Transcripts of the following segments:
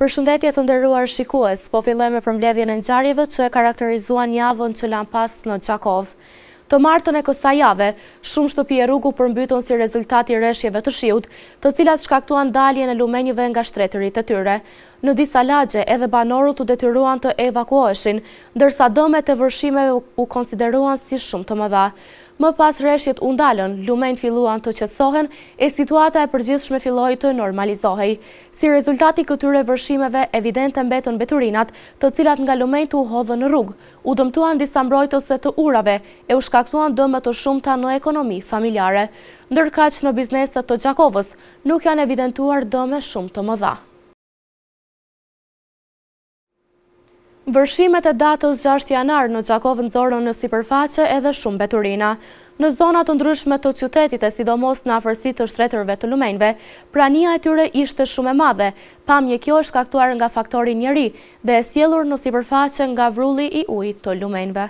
Përshëndetje të nderuar shikues, po fillojmë me përmbledhjen e ngjarjeve që e karakterizuan javën që lan pas në Gjakov. Të martën e kësaj jave, shumë shtëpi e rrugu përmbytën si rezultat i rreshjeve të shiut, të cilat shkaktuan daljen e lumenjve nga shtretërit e tyre. Në disa lagje, edhe banorët u detyruan të evakuoheshin, ndërsa dëmet e vërshimeve u konsideruan si shumë të mëdha. Më pas rreshjet u ndalën, lumenjt filluan të qetësohen e situata e përgjithshme filloi të normalizohej. Si rezultati këtyre vërshimeve, evidente mbetën mbeturinat, të cilat nga lumenjt u hodhën në rrugë, u dëmtuan disa mbrojtëse të urave e u shkaktuan dëme të shumta në ekonomi familjare. Ndërkaq në bizneset të Gjakovës nuk janë evidentuar dëme shumë të mëdha. Vërshimet e datës 6 janar në Gjakov nxorën në sipërfaqe edhe shumë mbeturina. Në zonat të ndryshme të qytetit e sidomos në afërsi të shtretërve të lumenjve, prania e tyre ishte shumë e madhe, pamje kjo është shkaktuar nga faktori njeri dhe e sjellur në sipërfaqe nga vrulli i ujit të lumenjve.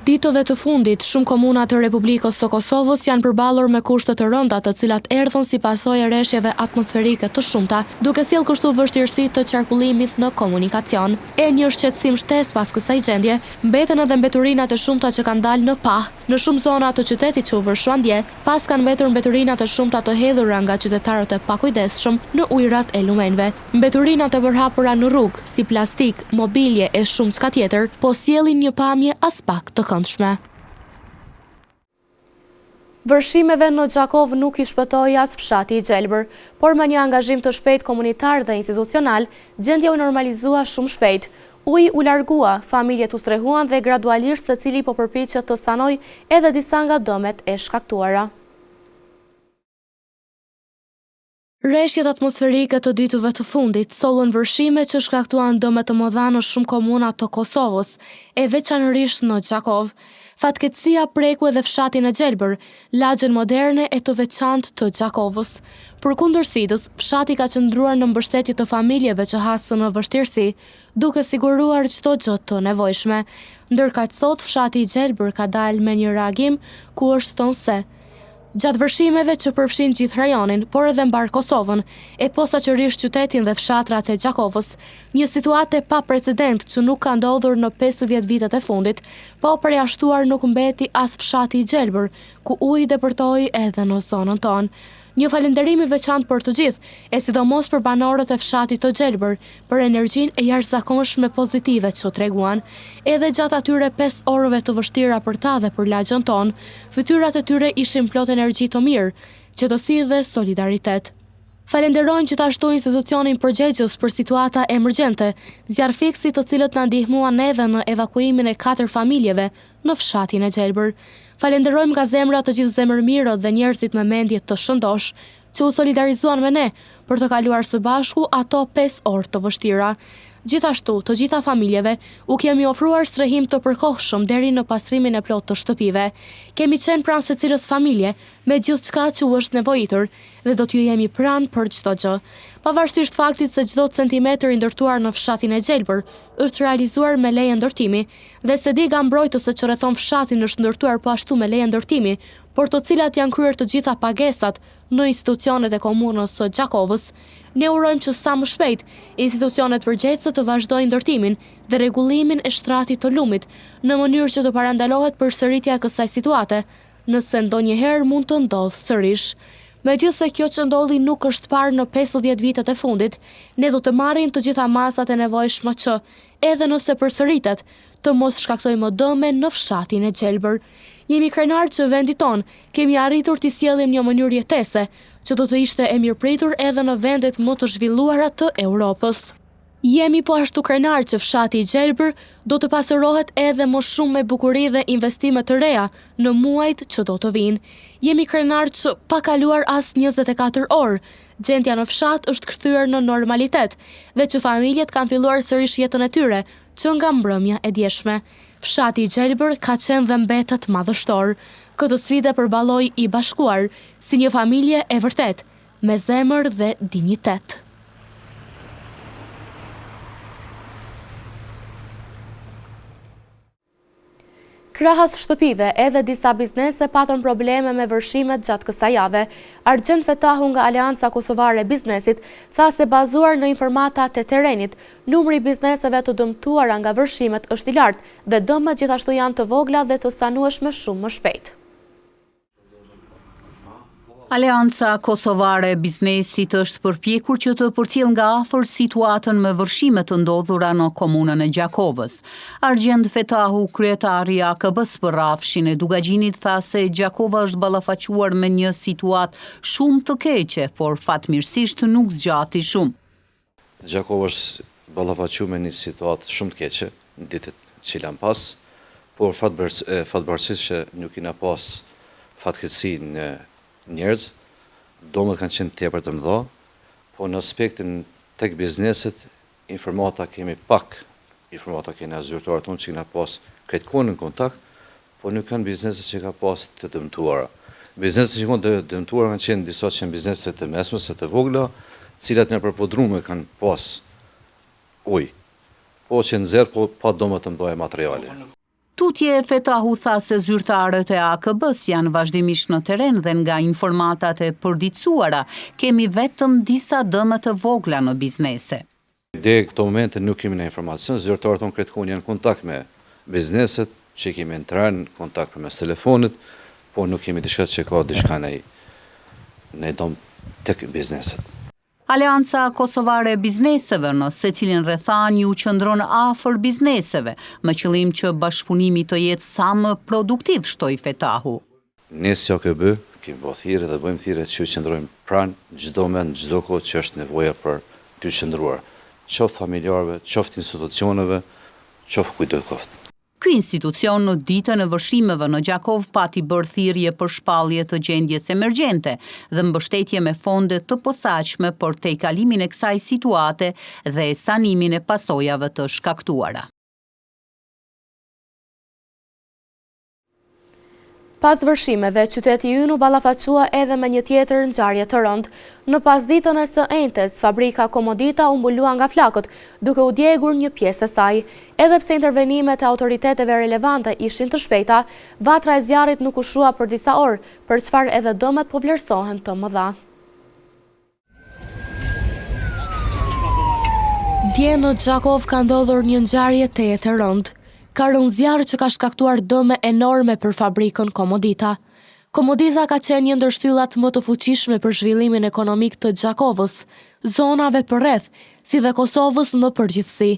Ditëve të fundit, shumë komuna të Republikës së Kosovës janë përballur me kushte të rënda, të cilat erdhën si pasojë e rreshjeve atmosferike të shumta, duke sjellë kështu vështirësi të qarkullimit në komunikacion. E një shqetësim shtesë pas kësaj gjendje, mbeten edhe mbeturinat e shumta që kanë dalë në pah. Në shumë zona të qytetit që u vërshuan dje, pas kanë mbetur mbeturinat e shumta të hedhura nga qytetarët e pakujdesshëm në ujërat e lumenjve. Mbeturinat e përhapura në rrugë, si plastik, mobilje e shumë çka tjetër, po sjellin një pamje as pak të këndshme. Vërshimeve në Gjakov nuk i shpëtoi as fshati i Gjelbër, por me një angazhim të shpejt komunitar dhe institucional, gjendja u normalizua shumë shpejt. Uji u largua, familjet u strehuan dhe gradualisht secili po përpiqet të sanoj edhe disa nga dëmet e shkaktuara. Rreshjet atmosferike të ditëve të fundit sollën vërshime që shkaktuan dëme të mëdha në shumë komuna të Kosovës, e veçanërisht në Gjakov. Fatkeqësia preku edhe fshatin e Gjelbër, lagjen moderne e të veçantë të Gjakovës. Përkundërsitës, fshati ka qëndruar në mbështetje të familjeve që hasën në vështirësi, duke siguruar çdo gjë të nevojshme. Ndërkaq sot fshati i Gjelbër ka dalë me një reagim ku është thënë se gjatë vërshimeve që përfshin gjithë rajonin, por edhe mbar Kosovën, e posaçërisht qytetin dhe fshatrat e Gjakovës, një situatë pa precedent që nuk ka ndodhur në 50 vitet e fundit, pa u përjashtuar nuk mbeti as fshati i Gjelbër, ku uji depërtoi edhe në zonën tonë. Një falënderim i veçantë për të gjithë, e sidomos për banorët e fshatit të Gjelbër, për energjinë e jashtëzakonshme pozitive që treguan. Edhe gjatë atyre 5 orëve të vështira për ta dhe për lagjen tonë, fytyrat e tyre ishin plot energji të mirë, qetësi dhe solidaritet. Falenderojmë gjithashtu institucionin përgjegjës për situata emergjente, zjarfiksit të cilët na ndihmuan neve në evakuimin e 4 familjeve në fshatin e Gjelbër. Falenderojmë nga zemra të gjithë zemërmirët dhe njerëzit me mendje të shëndosh, që u solidarizuan me ne për të kaluar së bashku ato 5 orë të vështira. Gjithashtu, të gjitha familjeve u kemi ofruar strehim të përkohshëm deri në pastrimin e plot të shtëpive. Kemi qenë pranë secilës familje me gjithçka që u është nevojitur dhe do t'ju jemi pranë për çdo gjë. Pavarësisht faktit se çdo centimetër i ndërtuar në fshatin e Gjelbër është realizuar me leje ndërtimi dhe se diga mbrojtëse që rrethon fshatin është ndërtuar po ashtu me leje ndërtimi, por të cilat janë kryer të gjitha pagesat në institucionet e komunës së Gjakovës, ne urojmë që sa më shpejt institucionet përgjegjëse të vazhdojnë ndërtimin dhe rregullimin e shtratit të lumit në mënyrë që të parandalohet përsëritja e kësaj situate, nëse ndonjëherë mund të ndodhë sërish. Megjithse kjo që ndodhi nuk është parë në 50 vitet e fundit, ne do të marrim të gjitha masat e nevojshme që, edhe nëse përsëritet, të mos shkaktoj më dëme në fshatin e Gjelbër. Jemi krenar që vendi ton kemi arritur t'i sjellim një mënyrë jetese, që do të ishte e mirëpritur edhe në vendet më të zhvilluara të Europës. Jemi po ashtu krenar që fshati i Gjelbër do të pasërohet edhe më shumë me bukuri dhe investime të reja në muajt që do të vinë. Jemi krenar që pa kaluar as 24 orë, gjendja në fshat është kthyer në normalitet dhe që familjet kanë filluar sërish jetën e tyre që nga mbrëmja e djeshme. Fshati i Gjelbër ka qenë dhe mbetet madhështor. Këtë sfide përballoi i bashkuar si një familje e vërtet, me zemër dhe dinjitet. Krahas shtëpive, edhe disa biznese patën probleme me vërshimet gjatë kësaj jave. Argjend Fetahu nga Aleanca Kosovare e Biznesit tha se bazuar në informata të terrenit, numri i bizneseve të dëmtuara nga vërshimet është i lartë dhe dëmet gjithashtu janë të vogla dhe të sanueshme shumë më shpejt. Aleanca Kosovare e Biznesit është përpjekur që të përcjell nga afër situatën me vërshimet të ndodhura në komunën e Gjakovës. Argjend Fetahu, kryetari i AKB-s për rafshin e Dugagjinit, tha se Gjakova është ballafaquar me një situatë shumë të keqe, por fatmirësisht nuk zgjati shumë. Gjakova është ballafaquar me një situatë shumë të keqe në ditët që janë pas, por fatbarësisht që nuk kena pas fatkeqësi në njerëz, domet kanë qenë tepër të mëdha, po në aspektin tek bizneset, informata kemi pak, informata kena zyrtarët tonë që kena pas këtë kohën në kontakt, po nuk kanë bizneset që ka pas të dëmtuara. Bizneset që kanë të dëmtuara kanë qenë disa që janë bizneset të mesme, të vogla, cilat në përpodrume kanë pas ujë, po që në zerë, po pa domet të mëdha materiale. Tutje Fetahu tha se zyrtarët e AKB-s janë vazhdimisht në teren dhe nga informatat e përditësuara kemi vetëm disa dëme të vogla në biznese. Deri këto momente nuk kemi në informacion, zyrtarët tonë këtë kohë janë në kontakt me bizneset, që kemi entrar në kontakt përmes telefonit, po nuk kemi diçka që ka diçka në dom tek bizneset. Aleanca Kosovare e Bizneseve në secilin rrethan ju qëndron afër bizneseve, me qëllim që bashkëpunimi të jetë sa më produktiv, shtoi Fetahu. Ne si AKB kemi bërë thirrje dhe bëjmë thirrje që qëndrojmë pranë çdo moment, çdo kohë që është nevoja për të qëndruar, qoftë familjarëve, qoftë institucioneve, qoftë kujt do të qoftë. Ky institucion në ditën e vërshimeve në Gjakov pati bërë thirrje për shpallje të gjendjes emergjente dhe mbështetje me fonde të posaçme për tejkalimin e kësaj situate dhe sanimin e pasojave të shkaktuara. Pas vërshimeve, qyteti ynë u ballafaqua edhe me një tjetër ngjarje të rëndë. Në pasditën e së enjtes, fabrika Komodita u mbulua nga flakët, duke u djegur një pjesë e saj. Edhe pse intervenimet e autoriteteve relevante ishin të shpejta, vatra e zjarrit nuk u shua për disa orë, për çfarë edhe dëmet po vlerësohen të mëdha. Dje në Gjakov ka ndodhur një ngjarje teje të rëndë. Ka rënë zjarr që ka shkaktuar dëme enorme për fabrikën Komodita. Komodita ka qenë një ndër shtyllat më të fuqishme për zhvillimin ekonomik të Gjakovës, zonave përreth, si dhe Kosovës në përgjithësi.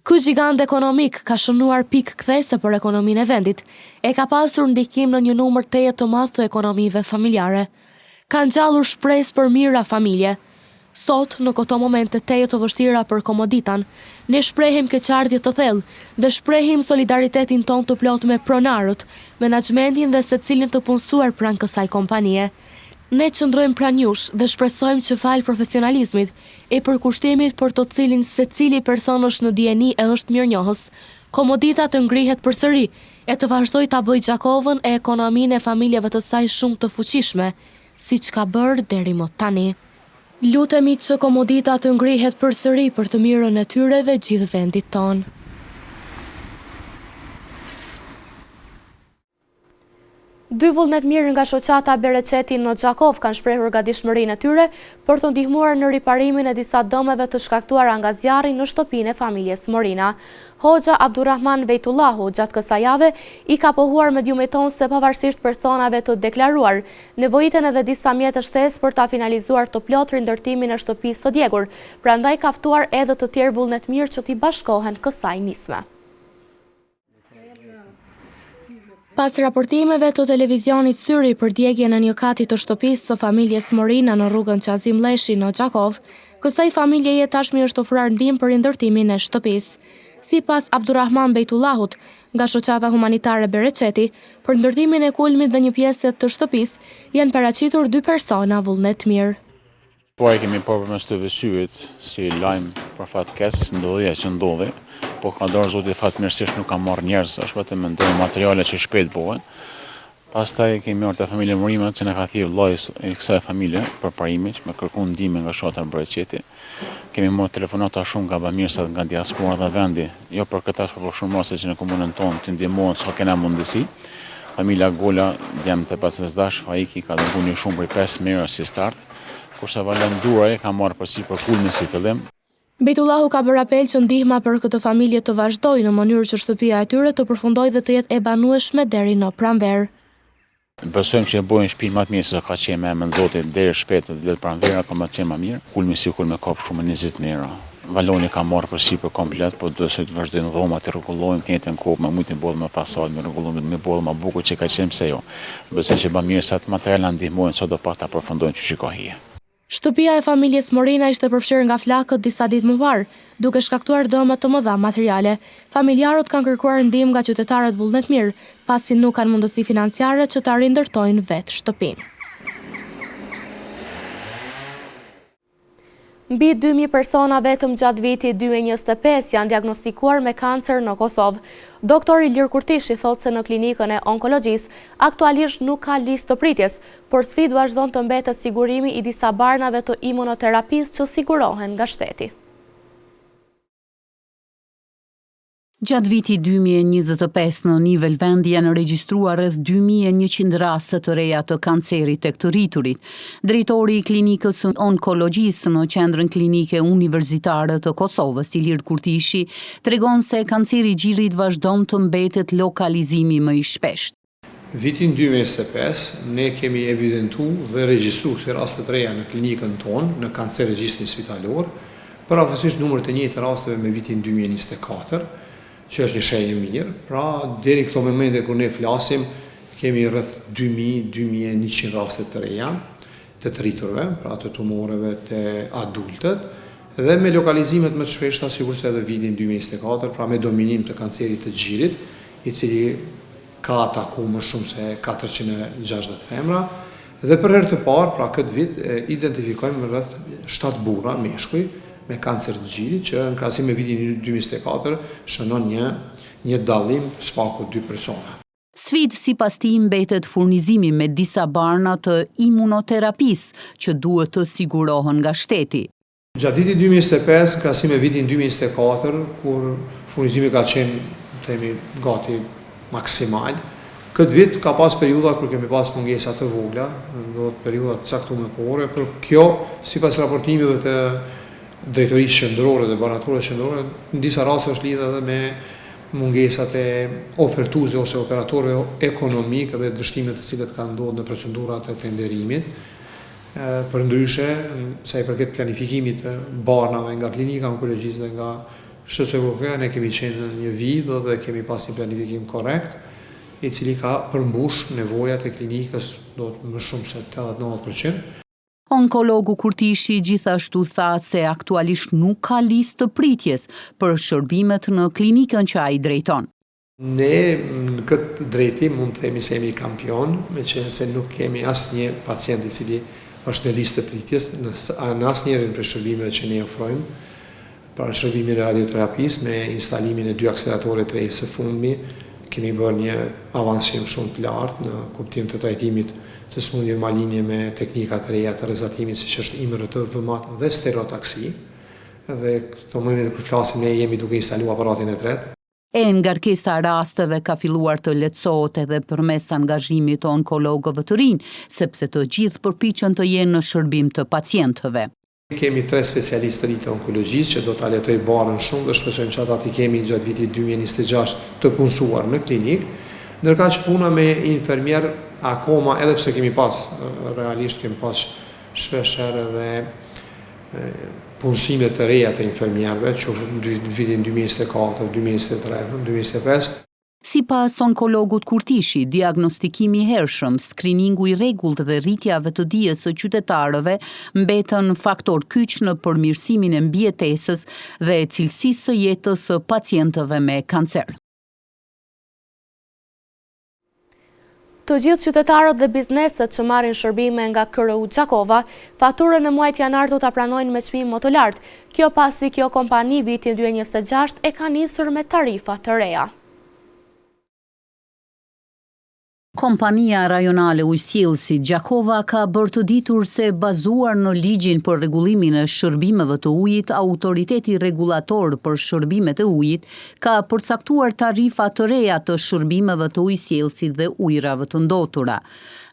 Ky gjigant ekonomik ka shënuar pikë kthese për ekonominë e vendit, e ka pasur ndikim në një numër teje të madh të ekonomive familjare. Ka ngjallur shpresë për mira familje. Sot, në këto momente teje të vështira për Komoditan, ne shprehim keqardhje të thellë dhe shprehim solidaritetin ton të plot me pronarët, menaxhmentin dhe secilin të punësuar pranë kësaj kompanie. Ne qëndrojmë pranë jush dhe shpresojmë që fal profesionalizmit e përkushtimit për të cilin secili person është në dijeni e është mirënjohës, Komodita të ngrihet përsëri e të vazhdojë ta bëjë Gjakovën e ekonominë e familjeve të saj shumë të fuqishme, siç ka bërë deri më tani. Lutemi që Komodita të ngrihet përsëri për të mirën e tyre dhe gjithë vendit tonë. Dy vullnet mirë nga shoqata Bereqeti në Gjakov kanë shprehur gatishmërinë e tyre për të ndihmuar në riparimin e disa dëmeve të shkaktuara nga zjarri në shtëpinë e familjes Morina. Hoxha Abdurrahman Vejtullahu gjatë kësaj jave i ka pohuar mediumit tonë se pavarësisht personave të deklaruar, nevojiten edhe disa mjete shtesë për ta finalizuar të plot rindërtimin e shtëpisë së djegur, prandaj ka ftuar edhe të tjerë vullnet mirë që t'i bashkohen kësaj nisme. Pas raportimeve të televizionit Syri për djegjen e një kati të shtëpisë së familjes Morina në rrugën Qazim Leshi në Gjakov, kësaj familjeje tashmi është ofruar ndihmë për rindërtimin e shtëpisë. Sipas Abdurrahman Bejtullahut, nga shoqata humanitare Bereqeti, për ndërtimin e kulmit dhe një pjesë të shtëpisë janë paraqitur 2 persona vullnet mirë. Po e kemi parë përmes të syrit si lajm për fatkes ndodhja që ndodhi. Po ka dorë zoti fatmirësisht nuk ka marrë njerëz, është vetëm ndonjë materiale që shpejt bëhen. Pastaj kemi marrë të familje Murimet që na ka thirrë vllai i kësaj familje për parimin, me kërkuar ndihmë nga shoqata Breqeti. Kemi marrë telefonata shumë nga bamirësat nga diaspora dhe vendi, jo për këtë as por shumë ose që në komunën tonë të ndihmohen sa kena mundësi. Familja Gola, jam të pasësdash, Faiki ka dhënë shumë për 5 mirë si start, kurse Valen Duraj ka marrë për kulmin si fillim. Bejtullahu ka bërë apel që ndihma për këtë familje të vazhdojë në mënyrë që shtëpia e tyre të përfundojë dhe të jetë e banueshme deri në pranverë. Besojmë që e bojnë shtëpi më të mirë se ka qenë me emrin Zotit deri shpejt dhe pranvera ka më të qenë më mirë. Kulmi sikur me kap shumë 20 mijë. Valoni ka marrë për komplet, po duhet të vazhdojnë dhomat të rregullojnë, të njëjtën kohë me mujtin bollë më pasardh, me rregullimin me bollë më bukur që ka qenë pse jo. Besoj që bamirësat materiala ndihmojnë çdo pas ta përfundojnë që shikohie. Shtëpia e familjes Morina ishte përfshirë nga flakët disa ditë më parë, duke shkaktuar dëme të mëdha materiale. Familjarët kanë kërkuar ndihmë nga qytetarët vullnetmirë, pasi nuk kanë mundësi financiare që ta rindërtojnë vetë shtëpinë. Mbi 2000 persona vetëm gjatë vitit 2025 janë diagnostikuar me kancer në Kosovë. Doktor Ilir Kurtishi thotë se në klinikën e onkologjisë aktualisht nuk ka listë të pritjes, por sfidë vazhdon të mbetet sigurimi i disa barnave të imunoterapisë që sigurohen nga shteti. Gjatë vitit 2025 në nivel vendi janë regjistruar rreth 2100 raste të reja të kancerit tek të rriturit. Drejtori i klinikës onkologjisë në Qendrën Klinike Universitare të Kosovës, Ilir Kurtishi, tregon se kanceri i gjillit vazhdon të mbetet lokalizimi më i shpeshtë. Vitin 2025 ne kemi evidentuar dhe regjistruar si raste të reja në klinikën tonë në kancerologjisë spitalor, parafatsisht numër të njëjtë rasteve me vitin 2024. Që është një shenjë mirë, pra deri këto momente kur ne flasim, kemi rreth 2000-2100 raste të reja të rriturve, pra të tumoreve të adultët, dhe me lokalizimet më të shpeshta sigurisht edhe vitin 2024, pra me dominim të kancerit të gjillit, i cili ka atakuar më shumë se 460 femra, dhe për herë të parë, pra këtë vit identifikojmë rreth 7 burra meshkuj me kancer të gjillit, që në krahasim me vitin 2024 shënon një dallim spaku 2 persona. Sfidë sipas tij mbetet furnizimi me disa barna të imunoterapisë që duhet të sigurohen nga shteti. Gjatë vitit 2025, në krahasim me vitin 2024, kur furnizimi ka qenë themi gati maksimal, këtë vit ka pas periudha kur kemi pas pengesa të vogla, do të periudha të caktuara kohore, por kjo sipas raportimeve të drejtorisë qendrore dhe baratorëve qendrore, në disa raste është lidhur edhe me mungesat e ofertuesve ose operatorëve ekonomik dhe dështimet të cilat kanë ndodhur në procedurat e tenderimit. Përndryshe, sa i përket planifikimit të barnave nga klinika onkologjisë dhe nga SHSOK, ne kemi qenë në një vit dhe kemi pas një planifikim korrekt, i cili ka përmbush nevojat e klinikës do të më shumë se 80-90%. Onkologu Kurtishi gjithashtu tha se aktualisht nuk ka listë të pritjes për shërbimet në klinikën që ai drejton. Ne në këtë drejtim mund të themi se jemi kampion, me që se nuk kemi asnjë pacient i cili është në listë të pritjes në asnjërin prej shërbimeve që ne ofrojmë, pra shërbimin e radioterapisë me instalimin e 2 akseleratorëve të rejë së fundmi, kemi bërë një avansim shumë të lartë në kuptim të trajtimit të smundjeve malinje me teknika të reja të rrezatimit, siç është IMRT, VMAT dhe stereotaksi. Dhe këto momente kur flasim ne jemi duke instaluar aparatin e tretë. Ngarkesa rasteve ka filluar të lehtësohet edhe përmes angazhimit të onkologëve të rinj, sepse të gjithë përpiqen të jenë në shërbim të pacientëve. Kemi 3 specialistë të rinj të onkologjisë që do ta letoj barën shumë dhe shpresojmë që ata të kemi gjatë vitit 2026 të punësuar në klinikë, ndërkaq puna me infermier akoma, edhe pse kemi pas, realisht kemi pas shpesher edhe punësime të reja të infermierve, që në vitin 2024, 2023, 2025. Sipas onkologut Kurtishi, diagnostikimi i hershëm, skriningu i rregullt dhe rritjave të dijes së qytetarëve mbetën faktor kyç në përmirësimin e mbijetesës dhe cilësisë së jetës së pacientëve me kancer. Të gjithë qytetarët dhe bizneset që marrin shërbime nga KRU Gjakova, faturën në muajt janar do ta pranojnë me çmim më të lartë. Kjo pasi kjo kompani vitin 2026 e ka nisur me tarifa të reja. Kompania rajonale ujësjellësi Gjakova ka bërë të ditur se bazuar në ligjin për rregullimin e shërbimeve të ujit, autoriteti rregullator për shërbimet e ujit ka përcaktuar tarifa të reja të shërbimeve të ujësjellësit dhe ujrave të ndotura.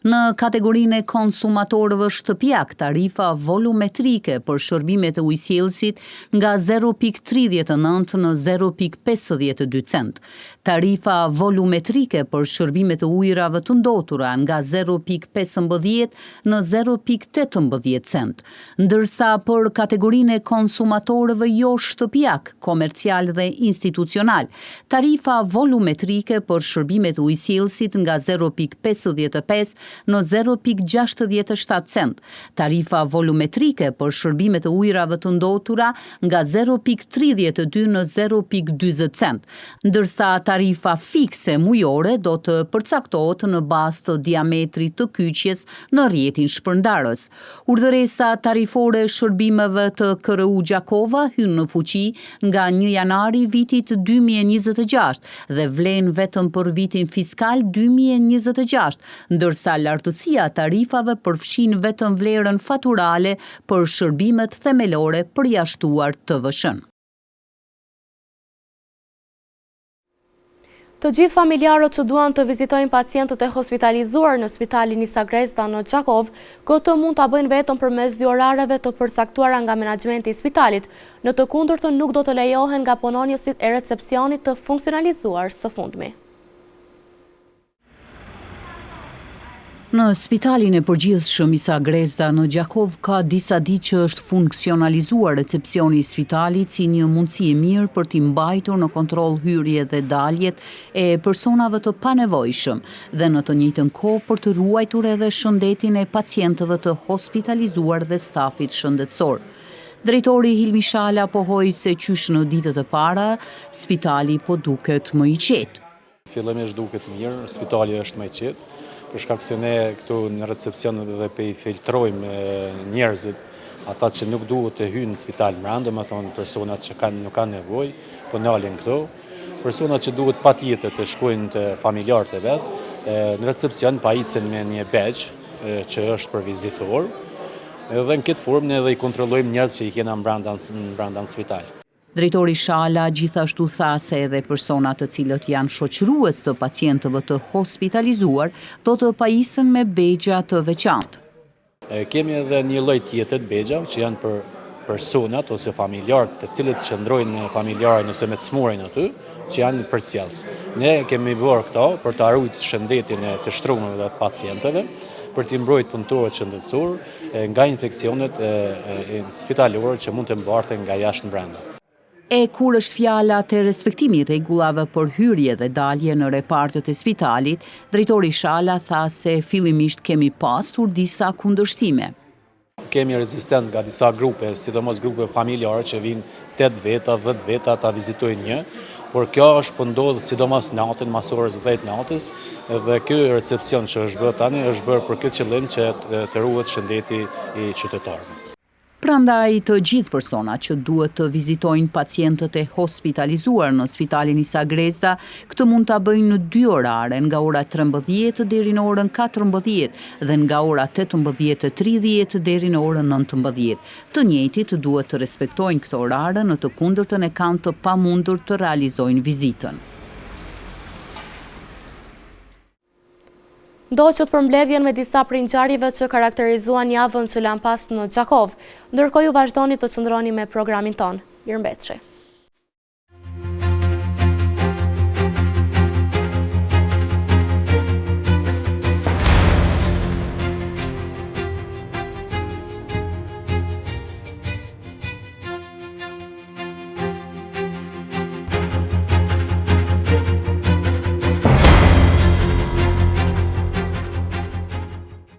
Në kategorinë e konsumatorëve shtëpiak, tarifa volumetrike për shërbimet e ujësjellësit nga 0.39 në 0.52 cent. Tarifa volumetrike për shërbimet e ujrave të ndotura nga 0.15 në 0.18 cent, ndërsa për kategorinë e konsumatorëve jo shtëpiak, komercial dhe institucional, tarifa volumetrike për shërbimet e ujësjellësit nga 0.55 në 0.67 cent, tarifa volumetrike për shërbimet e ujrave të ndotura nga 0.32 në 0.40 cent, ndërsa tarifa fikse mujore do të përcaktohet në bazë të diametrit të kyçjes në rrjetin shpërndarës. Urdhëresa tarifore e shërbimeve të KRU Gjakova hyn në fuqi nga 1 janari vitit 2026 dhe vlen vetëm për vitin fiskal 2026, ndërsa lartësia tarifave përfshin vetëm vlerën faturale për shërbimet themelore përjashtuar TVSH-n. Të gjithë familjarët që duan të vizitojnë pacientët e hospitalizuar në Spitalin Nisa Grezda në Gjakov, këtë mund ta bëjnë vetëm përmes dy orareve të përcaktuara nga menaxhmenti i spitalit. Në të kundërtën nuk do të lejohen nga punonjësit e recepcionit të funksionalizuar së fundmi. Në Spitalin e Përgjithshëm Nisa Grezda në Gjakov ka disa ditë që është funksionalizuar recepcioni i spitalit si një mundësi e mirë për t'i mbajtur në kontroll hyrje dhe daljet e personave të panevojshëm dhe në të njëjtën kohë për të ruajtur edhe shëndetin e pacientëve të hospitalizuar dhe stafit shëndetësor. Drejtori Hilmi Shala pohoi se qysh në ditët e para spitali po duket më i qetë. Fillimisht duket mirë, spitali është më i qetë. Për shkak se ne këtu në recepcion dhe pe i filtrojmë njerëzit, ata që nuk duhet të hyjnë në spital brenda, më thonë personat që nuk kanë nevojë, po nalin këtu. Personat që duhet patjetër të shkojnë te familjarët e vet, në recepcion pajisen me një badge që është për vizitor. Dhe në këtë formë ne i kontrollojmë njerëz që i kena brenda në spital. Drejtori Shala gjithashtu tha se edhe personat të cilët janë shoqërues të pacientëve të hospitalizuar do të pajisen me begja të veçantë. Kemi edhe një lloj tjetër të begjave që janë për personat ose familjarët të cilët qëndrojnë familjarë nëse me të smurin aty, që janë përcjellës. Ne kemi bërë këto për të ruajtur shëndetin e të shtrumave dhe të pacientëve, për t'i mbrojtur punëtorët shëndetësor nga infeksionet spitalore që mund të mbarten nga jashtë brenda. E kur është fjala të respektimi rregullave për hyrje dhe dalje në repartet e spitalit, drejtori Shala tha se fillimisht kemi pasur disa kundërshtime. Kemi rezistencë nga disa grupe, sidomos grupe familjare që vinë 8 veta, 10 veta ta vizitojnë një, por kjo është po ndodh sidomos natën, mas orës 10 natës, dhe ky recepcion që është bërë tani është bërë për këtë qëllim që të ruhet shëndeti i qytetarëve. Prandaj të gjithë personat që duhet të vizitojnë pacientët e hospitalizuar në Spitalin Nisa Grezda, këtë mund ta bëjnë në 2 orare, nga ora 13 deri në orën 14 dhe nga ora 18:30 deri në orën 19. Të njëjtit duhet të respektojnë këtë orare, në të kundërtën e kanë të pamundur të realizojnë vizitën. Ndoqët për mbledhjen me disa prej ngjarjeve që karakterizuan javën që lan pas në Gjakov, ndërkohë ju vazhdoni të qëndroni me programin ton. Mirëmbëjtje.